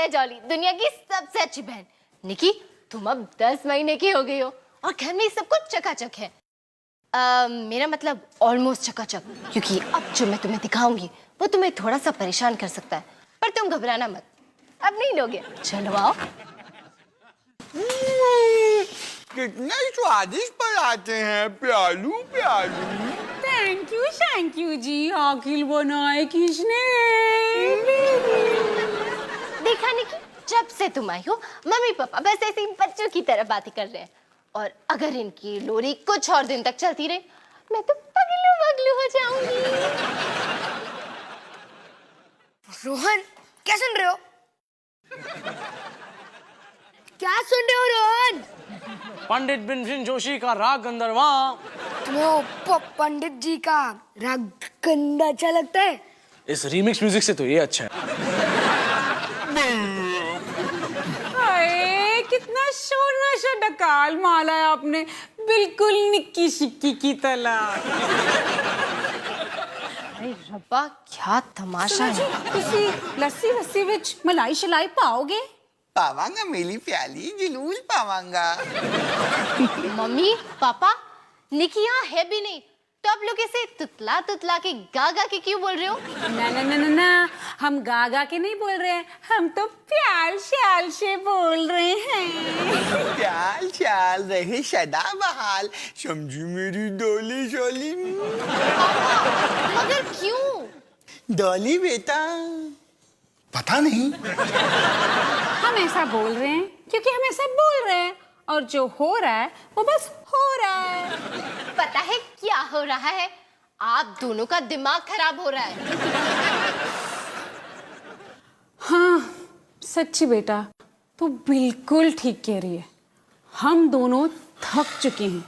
है जॉली, दुनिया की सबसे अच्छी बहन। निकी, तुम अब 10 महीने की हो गई हो और घर में सब कुछ चकाचक है। मेरा मतलब ऑलमोस्ट चकाचक, क्योंकि अब जो मैं तुम्हें दिखाऊंगी वो तुम्हें थोड़ा सा परेशान कर सकता है, पर तुम घबराना मत, अब नहीं लोगे। चलो आओ। कितने स्वादिष्ट पराठे हैं, प्यालू प्यालू। थैंक यू जी। आखिर बनाए किसने? देखा निकी, जब से तुम आई हो मम्मी पापा बस ऐसे ही बच्चों की तरह बातें कर रहे हैं, और अगर इनकी लोरी कुछ और दिन तक चलती रही मैं तो पगलू पगलू हो जाऊंगी। रोहन, क्या सुन रहे हो? क्या सुन रहे हो रोहन? पंडित भीमसेन जोशी का राग गंधर्वा। तुम्हें वो पंडित जी का राग गंदा अच्छा लगता है? इस रीमिक्स म्यूजिक से तो ये अच्छा है। हाय, कितना शोर नशा डकाल माला है आपने, बिल्कुल निक्की शिक्की की तरह। अरे रब्बा, क्या तमाशा है। तुसी लस्सी वस्सी विच मलाई शलाई पाओगे? पावांगा मेरी प्याली, जरूर पावांगा। मम्मी पापा, निकी यहाँ है भी नहीं, तो आप लोग ऐसे तुतला तुतला के गागा के क्यों बोल रहे हो? ना ना ना ना ना, हम गागा के नहीं बोल रहे हैं, हम तो प्याल श्याल से बोल रहे हैं। प्याल श्याल रहे सदा बहाल, समझी मेरी डोली शोली। मगर क्यों? डोली बेटा, पता नहीं। हम ऐसा बोल रहे हैं क्योंकि हम ऐसा बोल रहे हैं, और जो हो रहा है वो बस हो रहा है। पता है क्या हो रहा है? आप दोनों का दिमाग खराब हो रहा है। हाँ सच्ची बेटा, तू बिल्कुल ठीक कह रही है। हम दोनों थक चुके हैं।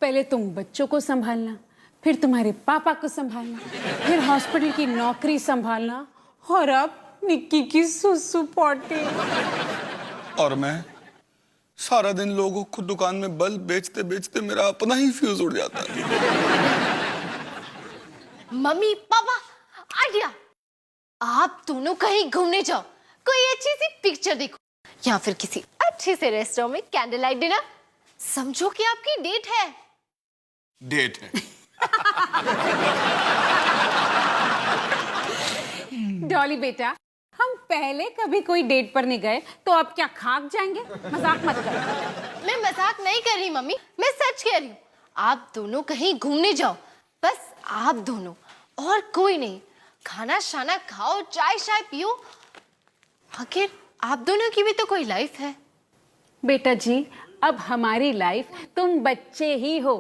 पहले तुम बच्चों को संभालना, फिर तुम्हारे पापा को संभालना, फिर हॉस्पिटल की नौकरी संभालना, और अब निक्की की सुसु पॉटी। और मैं सारा दिन लोगों को दुकान में बल्ब बेचते बेचते मेरा अपना ही फ्यूज उड़ जाता है। Mummy papa, idea. आप दोनों कहीं घूमने जाओ, कोई अच्छी सी पिक्चर देखो, या फिर किसी अच्छे से रेस्टोरेंट में कैंडल लाइट डिनर। समझो कि आपकी डेट है। डेट है। डॉली बेटा, हम पहले कभी कोई डेट पर नहीं गए, तो अब क्या खाक जाएंगे? मजाक मत करो। मैं मजाक नहीं कर रही मम्मी, मैं सच कह रही हूँ। आप दोनों कहीं घूमने जाओ, बस आप दोनों, और कोई नहीं। खाना शाना खाओ, चाय शाय पियो, आखिर आप दोनों की भी तो कोई लाइफ है। बेटा जी, अब हमारी लाइफ तुम बच्चे ही हो,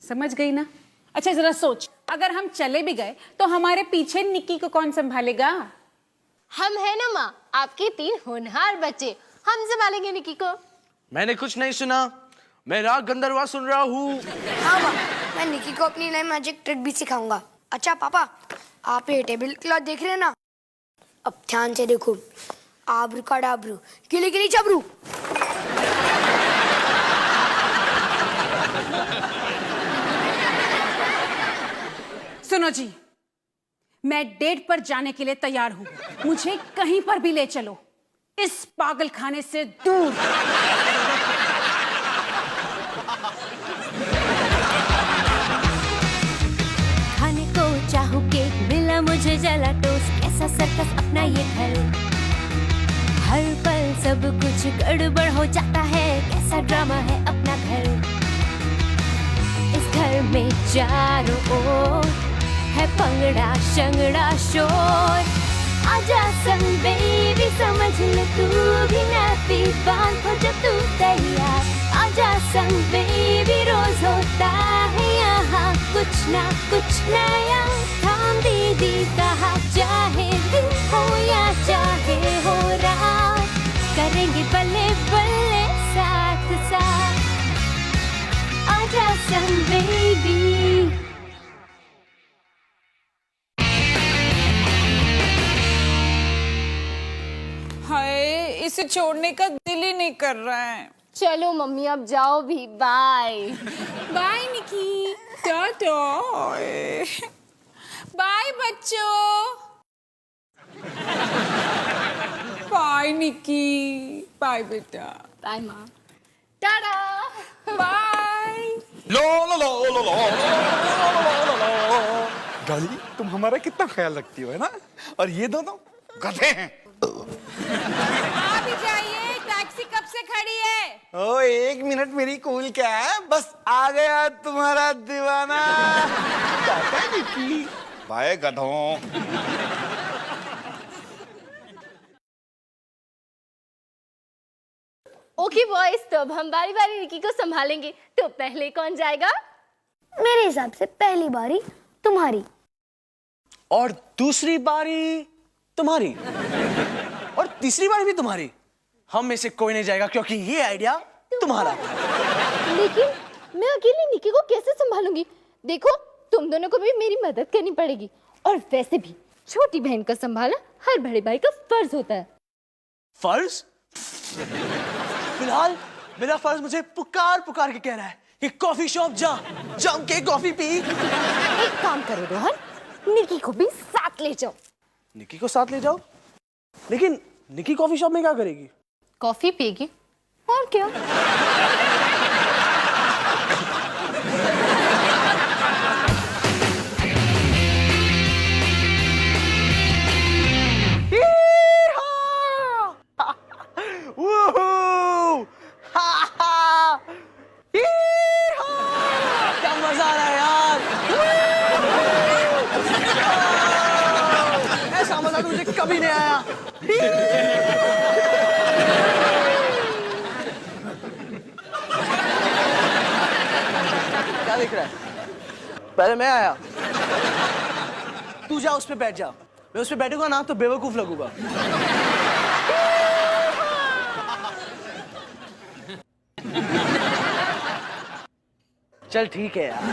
समझ गई ना? अच्छा जरा सोच, अगर हम चले भी गए तो हमारे पीछे निक्की को कौन संभालेगा? हम है ना माँ, आपके 3 होनहार बच्चे, हम संभालेंगे निक्की को। मैंने कुछ नहीं सुना, मैं राग गंधर्वा सुन रहा हूँ। हाँ माँ, मैं निकी को अपनी नई मैजिक ट्रिक भी सिखाऊंगा। अच्छा पापा, आप ये टेबल क्लॉथ देख रहे हैं ना? अब ध्यान से देखो। आब्रू का डाब्रू, गिली गिली चबरू। सुनो जी, मैं डेट पर जाने के लिए तैयार हूँ। मुझे कहीं पर भी ले चलो, इस पागल खाने से दूर। खाने को चाहूं केक, मिला मुझे जला टोस्ट, कैसा सर्कस अपना ये घर। हर पल सब कुछ गड़बड़ हो जाता है, कैसा ड्रामा है अपना घर। इस घर में चारों ओर है पंगड़ा शंगड़ा शोर। आजा संग बेबी, समझ ले तू भी नैपी बांध हो जब तू तैयार। आजा संग बेबी, रोज होता है यहाँ कुछ ना कुछ नया। थाम दीदी कहा, चाहे दिन हो या चाहे हो रात, करेंगे बल्ले बल्ले साथ साथ। आजा संग बेबी। हाय, इसे छोड़ने का दिल ही नहीं कर रहा है। चलो मम्मी, अब जाओ भी। बाय बाय निकी, टाटा। बाय बच्चों। बाय निकी, बाय बेटा। बाय माँ। टाटा। बाय। लो लो लो लो लो डॉली, तुम हमारा कितना ख्याल रखती हो, है ना? और ये दोनों गधे हैं। आप ही जाइए, टैक्सी कब से खड़ी है? ओ 1 मिनट मेरी कूल क्या है, बस आ गया तुम्हारा दीवाना। बाय गधों। ओके बॉयज, तो अब हम बारी बारी निकी को संभालेंगे। तो पहले कौन जाएगा? मेरे हिसाब से पहली बारी तुम्हारी। और दूसरी बारी तुम्हारी, और तीसरी बारी भी तुम्हारी। हम में से कोई नहीं जाएगा क्योंकि ये आइडिया तुम्हारा था। लेकिन मैं अकेली निकी को कैसे संभालूंगी? देखो, तुम दोनों को भी मेरी मदद करनी पड़ेगी। और वैसे भी छोटी बहन को संभालना हर बड़े भाई का फर्ज होता है। फर्ज? फिलहाल मेरा फर्ज मुझे पुकार पुकार के कह रहा है कि कॉफी शॉप जा, जम के कॉफी पी। एक काम करो रोहन, निकी को भी साथ ले जाओ। निकी को साथ ले जाओ? लेकिन निकी कॉफी शॉप में क्या करेगी? कॉफी पिएगी, और क्या? क्या मजा आ रहा है यार। ऐसा मजा तो मुझे कभी नहीं आया। क्या दिख रहा है? पहले मैं आया। तू जा उस पे बैठ जा। मैं उस पे बैठूंगा ना तो बेवकूफ लगूंगा। चल ठीक है यार।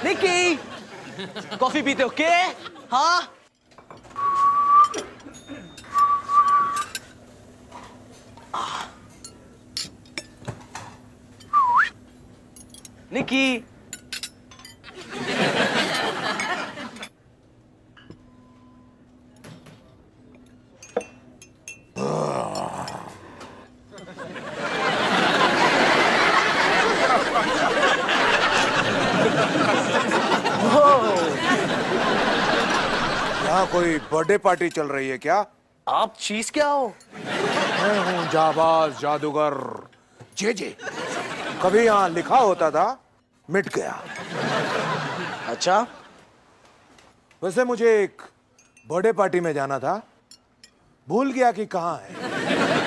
निकी, कॉफी पीते हो के? हाँ। निकी, यहाँ कोई बर्थडे पार्टी चल रही है क्या? आप चीज क्या हो? मैं हूँ जाबाज जादूगर जे। कभी यहाँ लिखा होता था, मिट गया। अच्छा, वैसे मुझे एक बर्थडे पार्टी में जाना था, भूल गया कि कहाँ है।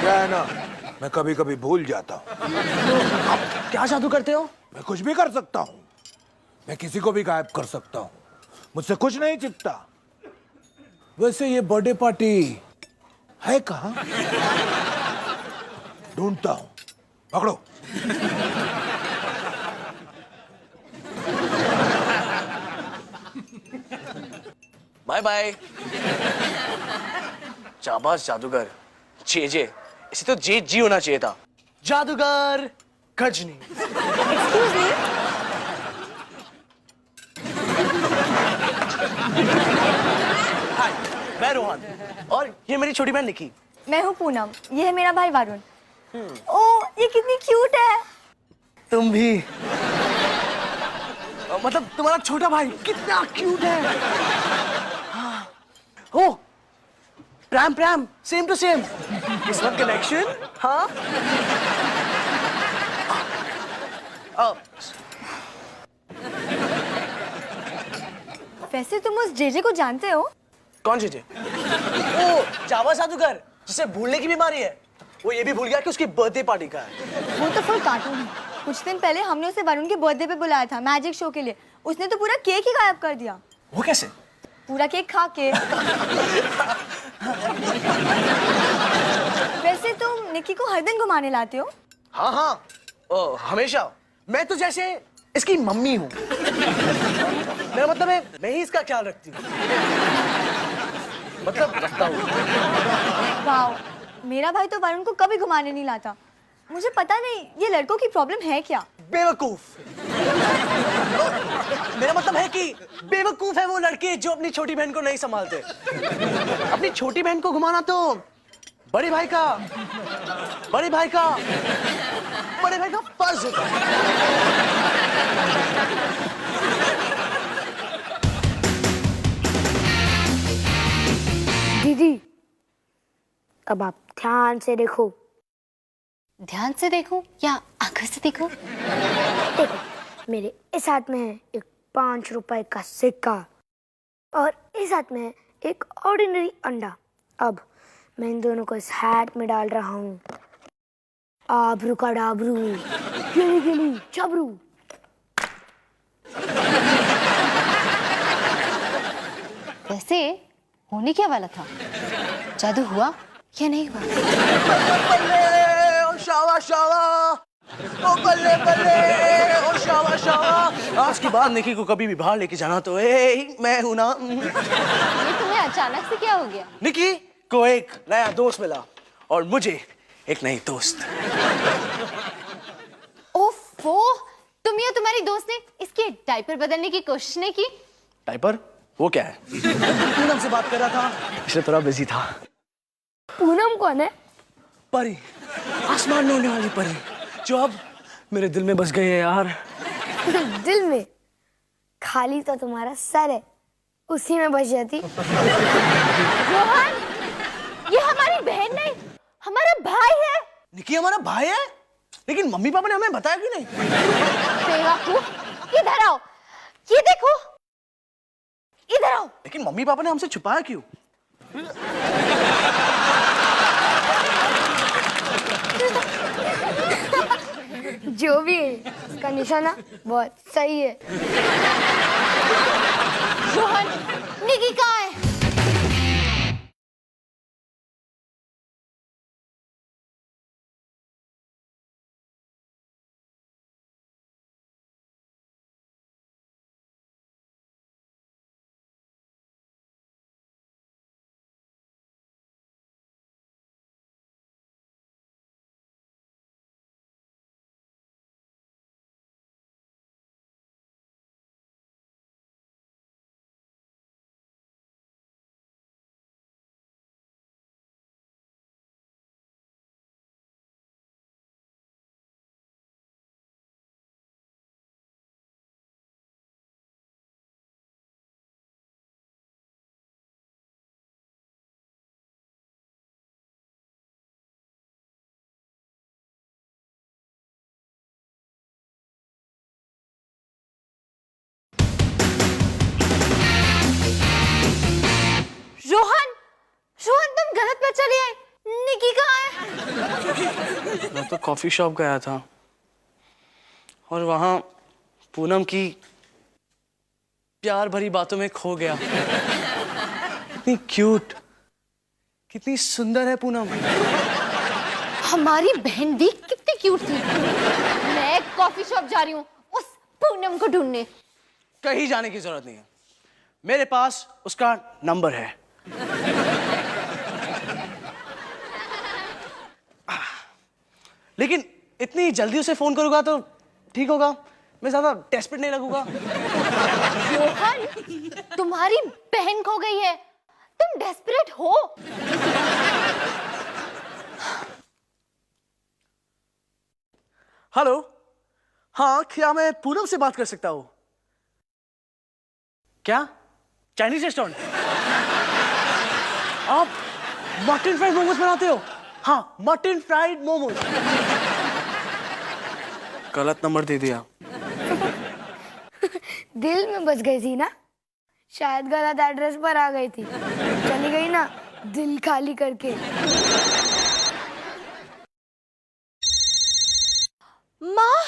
क्या है ना, मैं कभी कभी भूल जाता हूँ। आप क्या जादू करते हो? मैं कुछ भी कर सकता हूँ। मैं किसी को भी गायब कर सकता हूँ। मुझसे कुछ नहीं छिपता। वैसे ये बर्थडे पार्टी है कहाँ? ढूंढता हूँ। पकड़ो। Bye bye. जाबाज जादूगर जे, इसे तो जे जी होना चाहिए था। जादूगर गजनी। हाय, मैं रोहन और ये मेरी छोटी बहन निकी। मैं हूँ पूनम, ये है मेरा भाई वरुण। ओ, ये कितनी क्यूट है। तुम भी। मतलब तुम्हारा छोटा भाई कितना क्यूट है। हाँ। ओ, प्रैम प्रैम, सेम टू सेम। किस्मत कनेक्शन। हाँ। वैसे तुम उस जेजे को जानते हो? कौन जेजे? ओ, जावा जादूगर जिसे भूलने की बीमारी है। वो ये भी भूल गया कि उसकी बर्थडे पार्टी का है। वो तो फुल कार्टून है। कुछ दिन पहले हमने उसे वरुण के बर्थडे पे बुलाया था मैजिक शो के लिए। उसने तो पूरा केक ही गायब कर दिया। वो कैसे? पूरा केक खा के। वैसे तुम निकी को हर दिन घुमाने लाते हो? हाँ हाँ, हमेशा। मैं तो जैसे इसकी मम्मी हूँ। मेरा मतलब है मैं ही इसका ख्याल रखती हूँ। मतलब रखता हूँ। वाह, मेरा भाई तो वरुण को कभी घुमाने नहीं लाता। मुझे पता नहीं ये लड़कों की प्रॉब्लम है क्या। बेवकूफ। मेरा मतलब है निकी, बेवकूफ है वो लड़के जो अपनी छोटी बहन को नहीं संभालते। अपनी छोटी बहन को घुमाना तो बड़े भाई का फर्ज होता है। दीदी, अब आप ध्यान से देखो। ध्यान से देखूं या आंखों से देखूं? देखो, मेरे इस हाथ में है एक 5 रुपए का सिक्का और इस हाथ में है एक ऑर्डिनरी अंडा। अब मैं इन दोनों को इस हैट में डाल रहा हूँ। आबरू का डाबरू, गिली गिली चबरू। वैसे होने क्या वाला था? जादू हुआ या नहीं हुआ? बल्ले ओ शावा शावा, ओ बल्ले बल्ले ओ शावा शावा। आज के बाद निकी को कभी भी बाहर लेके जाना तो मैं हूं ना। ये तुम्हें अचानक से क्या हो गया? निकी को एक नया दोस्त मिला और मुझे एक नई दोस्त। ओफो, तुम या तुम्हारी दोस्त ने इसके डायपर बदलने की कोशिश नहीं की? डायपर? वो क्या है? पूनम से बात कर रहा था, इसलिए थोड़ा बिजी था। पूनम कौन है? परी, आसमान में उड़ने वाली परी, जो अब मेरे दिल में बस गई है यार। दिल में? खाली तो तुम्हारा सर है, उसी में बस जाती। रोहन, ये हमारी बहन नहीं, हमारा भाई है। निकी हमारा भाई है? लेकिन मम्मी पापा ने हमें बताया क्यों नहीं? बेवकूफ, इधर आओ, ये देखो, इधर आओ। लेकिन मम्मी पापा ने हमसे छुपाया क्यों? जो भी है, उसका निशाना बहुत सही है। रोहन, निकी कहाँ है? रोहन, रोहन तुम गलत पर चले आए। निकी कहाँ है? मैं तो कॉफी शॉप गया था और वहां पूनम की प्यार भरी बातों में खो गया। कितनी क्यूट, कितनी सुंदर है पूनम। हमारी बहन भी कितनी क्यूट थी। मैं कॉफी शॉप जा रही हूँ उस पूनम को ढूंढने। कहीं जाने की जरूरत नहीं है, मेरे पास उसका नंबर है। लेकिन इतनी जल्दी उसे फोन करूंगा तो ठीक होगा, मैं ज्यादा डेस्परेट नहीं लगूंगा। रोहन, तुम्हारी बहन खो गई है, तुम डेस्परेट हो? हेलो, हाँ क्या मैं पूनम से बात कर सकता हूँ? क्या? Chinese restaurant? आप मटन फ्राइड मोमोज बनाते हो? हाँ, मटन फ्राइड मोमोज। गलत नंबर दे दिया। दिल में बस गई थी ना, शायद गलत एड्रेस पर आ गई थी, चली गई ना दिल खाली करके। माँ,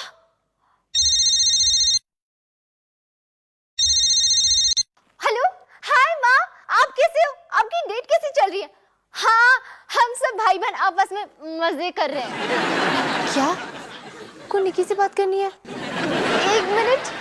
हेलो, हाय माँ, आप कैसे हो? आपकी डेट कैसी चल रही है? हाँ, हम सब भाई बहन आपस में मजे कर रहे हैं। क्या? को निकी से बात करनी है? एक मिनट।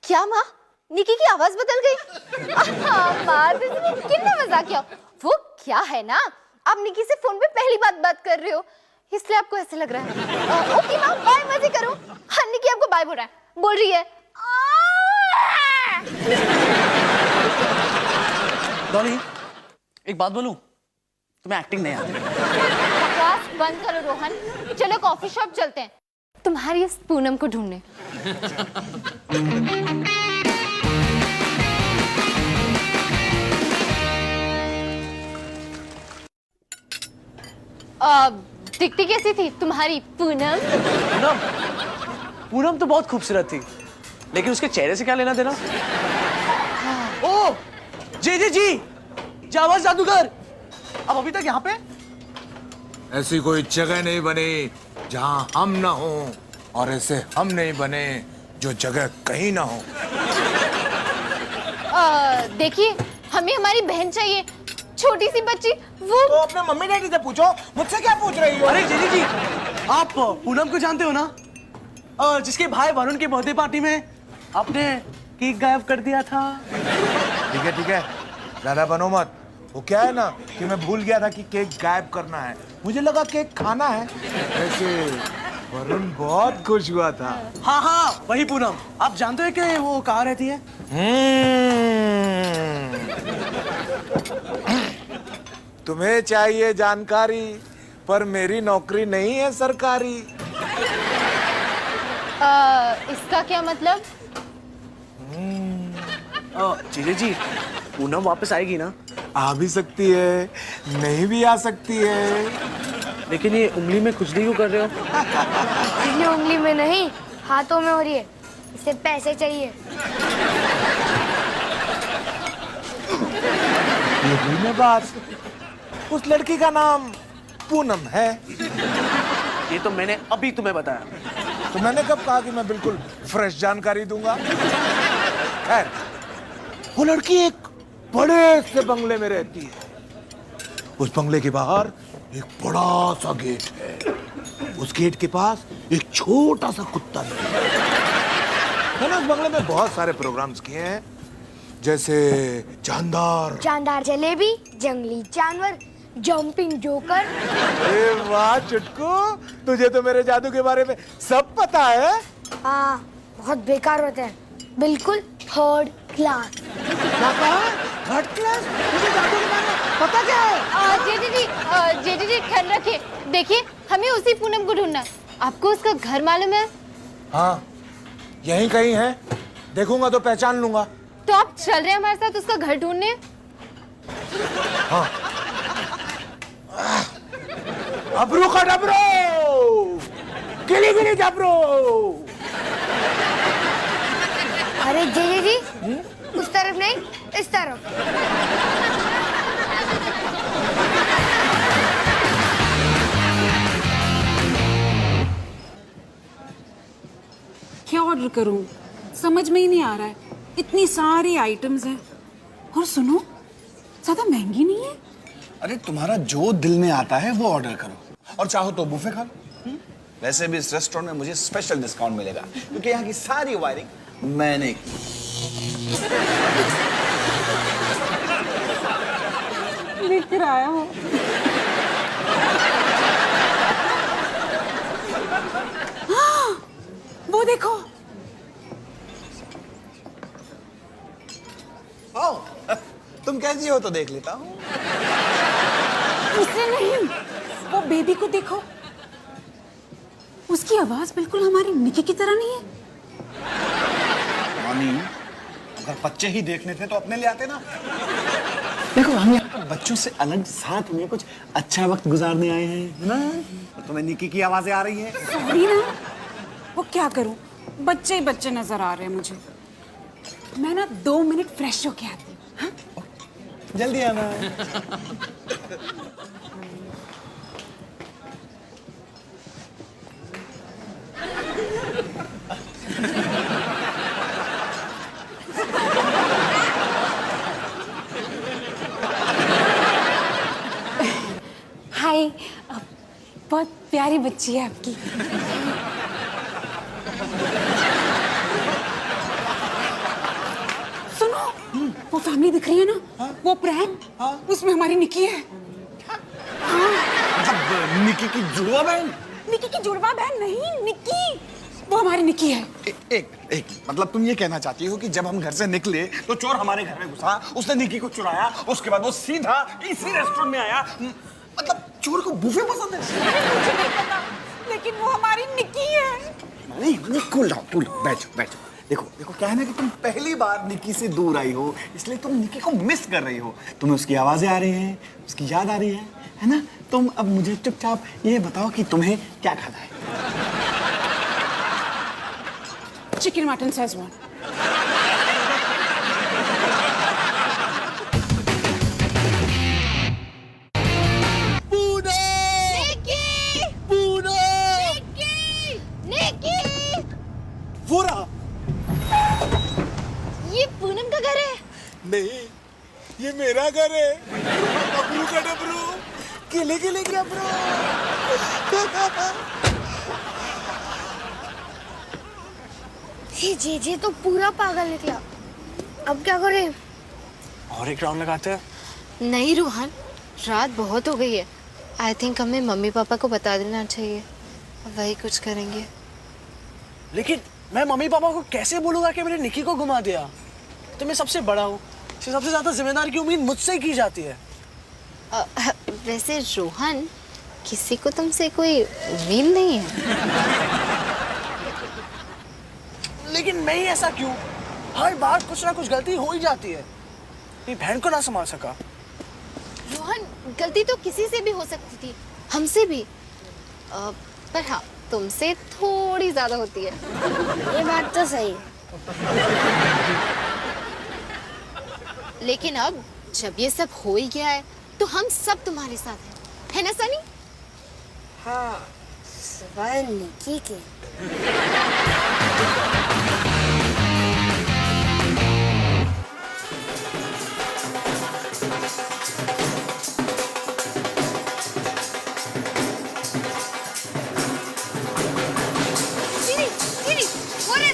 क्या माँ? निकी की आवाज बदल गई? माँ कितना मजाक किया। वो क्या है ना, आप निकी से फोन पे पहली बात कर रहे हो, इसलिए आपको ऐसे लग रहा है। ओके माँ, बाय, मजे करो। हाँ, निकी आपको बाय बोल रहा है, बोल रही है। डॉली, एक बात बोलूं, तुम्हें एक्टिंग नहीं आती। बकवास बंद करो रोहन, चलो कॉफी शॉप चलते हैं, तुम्हारी इस पूनम को ढूंढने। दिखती कैसी थी तुम्हारी पूनम? पूनम, पूनम तो बहुत खूबसूरत थी, लेकिन उसके चेहरे से क्या लेना देना? ओ, जी, जावाज जादूगर, अब अभी तक यहाँ पे? ऐसी कोई जगह नहीं बनी जहां हम ना हो, और ऐसे हम नहीं बने जो जगह कहीं ना हो। देखिए, हमें हमारी बहन चाहिए, छोटी सी बच्ची। वो तो अपने मम्मी डैडी से पूछो, मुझसे क्या पूछ रही हो? अरे जी, आप पूनम को जानते हो ना? जिसके भाई वरुण के बर्थडे पार्टी में आपने केक गायब कर दिया था। ठीक है, ज्यादा बनो मत। वो क्या है ना कि मैं भूल गया था कि केक गायब करना है, मुझे लगा केक खाना है। वैसे वरुण बहुत खुश हुआ था। हाँ, वही पूनम। आप जानते हैं कि वो कहाँ रहती है? तुम्हें चाहिए जानकारी, पर मेरी नौकरी नहीं है सरकारी। इसका क्या मतलब? जी, पूनम वापस आएगी ना? आ भी सकती है, नहीं भी आ सकती है। लेकिन ये उंगली में खुजली क्यों कर रहे हो? ये उंगली में नहीं, हाथों में हो रही है। इसे पैसे चाहिए। ये हुई ना बात। उस लड़की का नाम पूनम है। ये तो मैंने अभी तुम्हें बताया। तो मैंने कब कहा कि मैं बिल्कुल फ्रेश जानकारी दूंगा? खैर, वो लड़की एक बड़े से बंगले में रहती है। उस बंगले के बाहर एक बड़ा सा गेट है। उस गेट के पास एक छोटा सा कुत्ता है ना। उस बंगले में बहुत सारे प्रोग्राम्स किए हैं, जैसे जानदार जलेबी, जंगली जानवर, जंपिंग जोकर। अरे वाह चुटकू, तुझे तो मेरे जादू के बारे में सब पता है। हाँ, बहुत बेकार होते हैं, बिल्कुल थर्ड क्लास। Third class? तुझे जादू के बारे में पता क्या है? जेडी ठंड रखिए, देखिए हमें उसी पूनम को ढूंढना है। आपको उसका घर मालूम है? हाँ, यहीं कहीं है, देखूंगा तो पहचान लूंगा। तो आप चल रहे हैं हमारे साथ उसका घर ढूंढने? हाँ। अब्रू का डबरो, गिली गिली डबरो। अरे जी, उस तरफ नहीं, इस तरफ। क्या ऑर्डर करूं, समझ में ही नहीं आ रहा है। इतनी सारी आइटम्स हैं, और सुनो, ज्यादा महंगी नहीं है। अरे तुम्हारा जो दिल में आता है वो ऑर्डर करो, और चाहो तो बुफे खा लो। वैसे भी इस रेस्टोरेंट में मुझे स्पेशल डिस्काउंट मिलेगा, क्योंकि यहाँ की सारी वायरिंग मैंने की। लेकर आया हो। वो देखो। तुम कैसी हो तो देख लेता हूँ। उसे नहीं, वो बेबी को देखो। उसकी आवाज बिल्कुल हमारी निकी की तरह नहीं है। मामी, अगर बच्चे ही देखने थे तो अपने ले आते ना। देखो, हम यहाँ पर बच्चों से अलग साथ में कुछ अच्छा वक्त गुजारने आए हैं, है ना? और तुम्हें निकी की आवाजें आ रही हैं। सॉरी ना, वो क्या करूं, बच्चे ही बच्चे नजर आ रहे हैं मुझे। मैं ना 2 मिनट फ्रेश होके आती हूँ। हाँ? जल्दी आना। हाय, बहुत प्यारी बच्ची है आपकी। सामने दिख रही है ना, वो प्रैंक, उसमें हमारी निकी है। मतलब निकी की जुड़वा बहन? निकी की जुड़वा बहन नहीं, निकी, वो हमारी निकी है। एक मतलब तुम ये कहना चाहती हो कि जब हम घर से निकले तो चोर हमारे घर में घुसा, उसने निकी को चुराया, उसके बाद वो सीधा इसी रेस्टोरेंट में आया। मतलब चोर को बुफे पसंद है। लेकिन वो हमारी निकी है। नहीं, कूल डाउन, बैठो। देखो क्या है ना कि तुम पहली बार निकी से दूर आई हो, इसलिए तुम निकी को मिस कर रही हो। तुम्हें उसकी आवाजें आ रही हैं, उसकी याद आ रही है ना? तुम अब मुझे चुपचाप ये बताओ कि तुम्हें क्या खाना है? Chicken mutton Schezwan. वो रहा। ये पूनम का घर है? नहीं, ये मेरा घर है। डबरू का डबरू, केले केले क्या ब्रो? ये जे तो पूरा पागल निकला। अब क्या करें? और एक राउंड लगाते हैं। नहीं रोहन, रात बहुत हो गई है। आई थिंक हमें मम्मी पापा को बता देना चाहिए, वही कुछ करेंगे। लेकिन मैं मम्मी पापा को कैसे बोलूंगा कि मैंने निकी को घुमा दिया? तो मैं सबसे बड़ा हूँ, सबसे ज्यादा जिम्मेदारी की उम्मीद मुझसे ही की जाती है। वैसे रोहन, किसी को तुमसे कोई उम्मीद नहीं है। लेकिन मैं ही ऐसा क्यों? हर बार कुछ ना कुछ गलती हो ही जाती है। अपनी बहन को ना संभाल सका। रोहन, गलती तो किसी से भी हो सकती थी, हमसे भी। पर हाँ, तुमसे थोड़ी ज्यादा होती है। ये बात तो सही। लेकिन अब जब ये सब हो ही गया है तो हम सब तुम्हारे साथ हैं, है ना सनी? हाँ, सिवाय निकी के।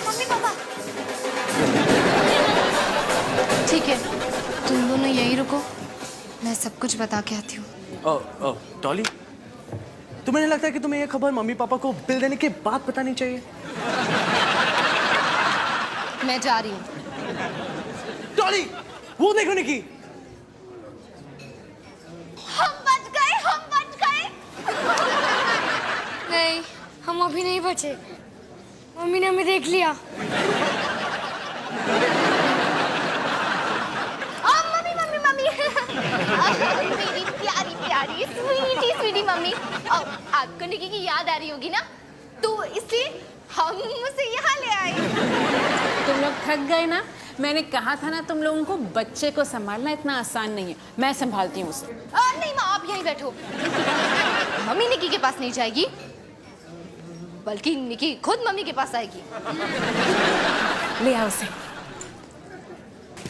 Mummy papa. ठीक है, तुम दोनों यही रुको, मैं सब कुछ बता के आती हूँ। डॉली, तुम्हें नहीं लगता कि तुम्हें ये खबर मम्मी पापा को बिल देने के बाद बतानी चाहिए? मैं जा रही हूँ। डॉली, वो देखो निकी। हम बच गए। नहीं, हम अभी नहीं बचे। मम्मी ने हमें देख लिया। मम्मी मेरी प्यारी स्वीटी मम्मी। आपको निकी की याद आ रही होगी ना, तो इसलिए हम उसे यहाँ ले आए। तुम लोग थक गए ना? मैंने कहा था ना, तुम लोगों को बच्चे को संभालना इतना आसान नहीं है। मैं संभालती हूँ उसे। नहीं माँ, आप यहीं बैठो। मम्मी निकी के पास नहीं जाएगी, बल्कि निकी खुद मम्मी के पास आएगी। ले आओ उसे।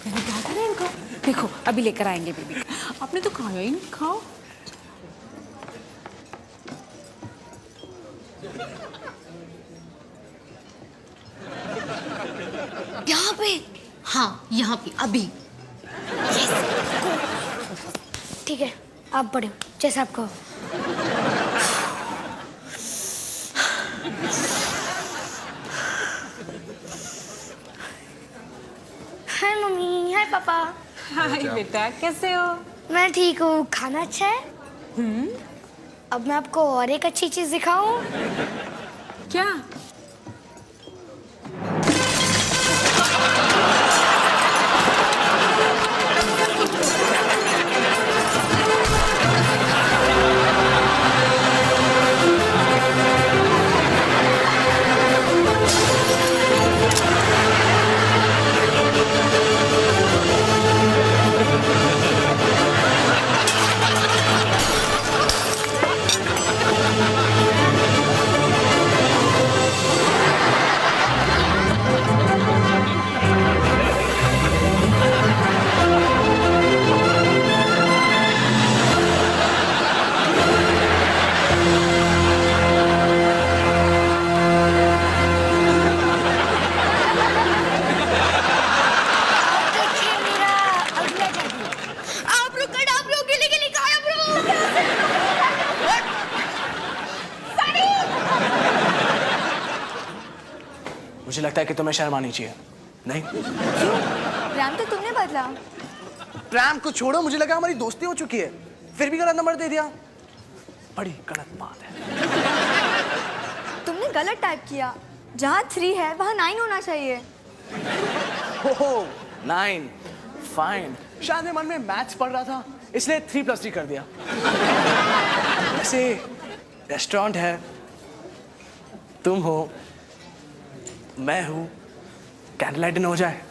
मैंने कहा था ना इनको, देखो अभी लेकर आएंगे बेबी। आपने तो खाया ही नहीं, खाओ। यहाँ पे? हाँ, यहाँ पे अभी। ठीक है, आप पढ़ो जैसा आपको। हाय मम्मी, हाय पापा। हाय बेटा, कैसे हो? मैं ठीक हूँ। खाना अच्छा है? अब मैं आपको और एक अच्छी चीज दिखाऊं। क्या? मुझे लगता है कि तुम्हें शर्म आनी चाहिए। नहीं? प्रेम तो तुमने बदला। प्रेम को छोड़ो, मुझे लगा हमारी दोस्ती हो चुकी है, फिर भी गलत नंबर दे दिया। बड़ी गलत बात है। तुमने गलत टाइप किया। जहाँ 3 है वहाँ 9 होना चाहिए। ओहो 9 फाइन। शायद मैं मन में मैथ्स पढ़ रहा था इसलिए 3+3 कर दिया। वैसे रेस्टोरेंट है, तुम हो, मैं हूँ, कैंडल लाइट डिनर हो जाए।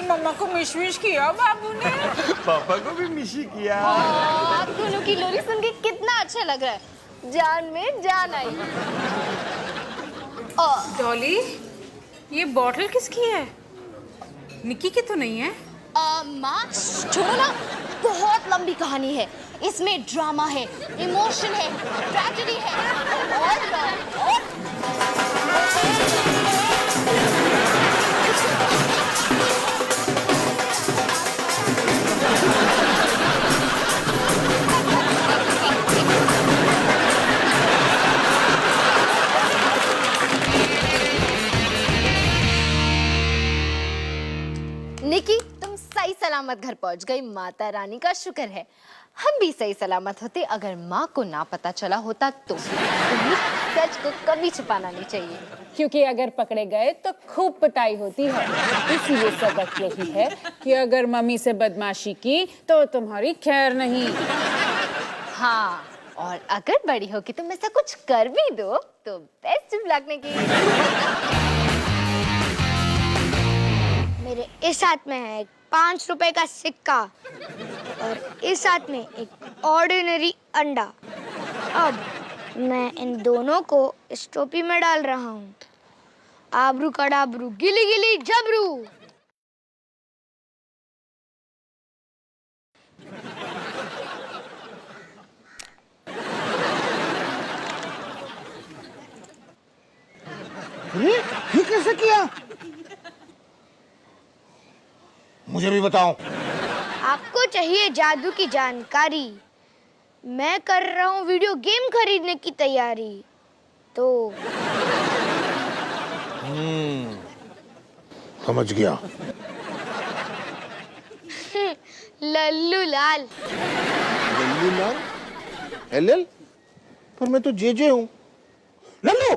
मम्मा को मिश किया बाबू ने। पापा को भी मिशी किया। आप दोनों की लोरी सुन के कितना अच्छा लग रहा है, जान में जान आई। डॉली, ये बॉटल किसकी है? निकी की तो नहीं है? माँ छोड़ो ना, बहुत लंबी कहानी है। इसमें ड्रामा है, इमोशन है, ट्रेजेडी है और निकी, तुम सही सलामत घर पहुंच गई, माता रानी का शुक्र है। हम भी सही सलामत होते अगर माँ को ना पता चला होता तो। तुम्हें सच को कभी छुपाना नहीं चाहिए, क्योंकि अगर पकड़े गए तो खूब पिटाई होती है। इसीलिए सबक यही है कि अगर मम्मी से बदमाशी की तो तुम्हारी खैर नहीं। हाँ, और अगर बड़ी हो कि तुम ऐसा कुछ कर भी दो तो बेस्ट ऑफ लक निकी। मेरे इस हाथ में है एक 5 रुपए का सिक्का और इस हाथ में एक ऑर्डिनरी अंडा। अब मैं इन दोनों को इस टोपी में डाल रहा हूँ। आबरू कडाबरू गिली गिली जबरू। ये कैसे किया? मुझे भी बताओ। आपको चाहिए जादू की जानकारी? मैं कर रहा हूँ वीडियो गेम खरीदने की तैयारी। तो समझ गया। लल्लू लाल। लल्लू लाल? LL? पर मैं तो JJ हूँ। लल्लू!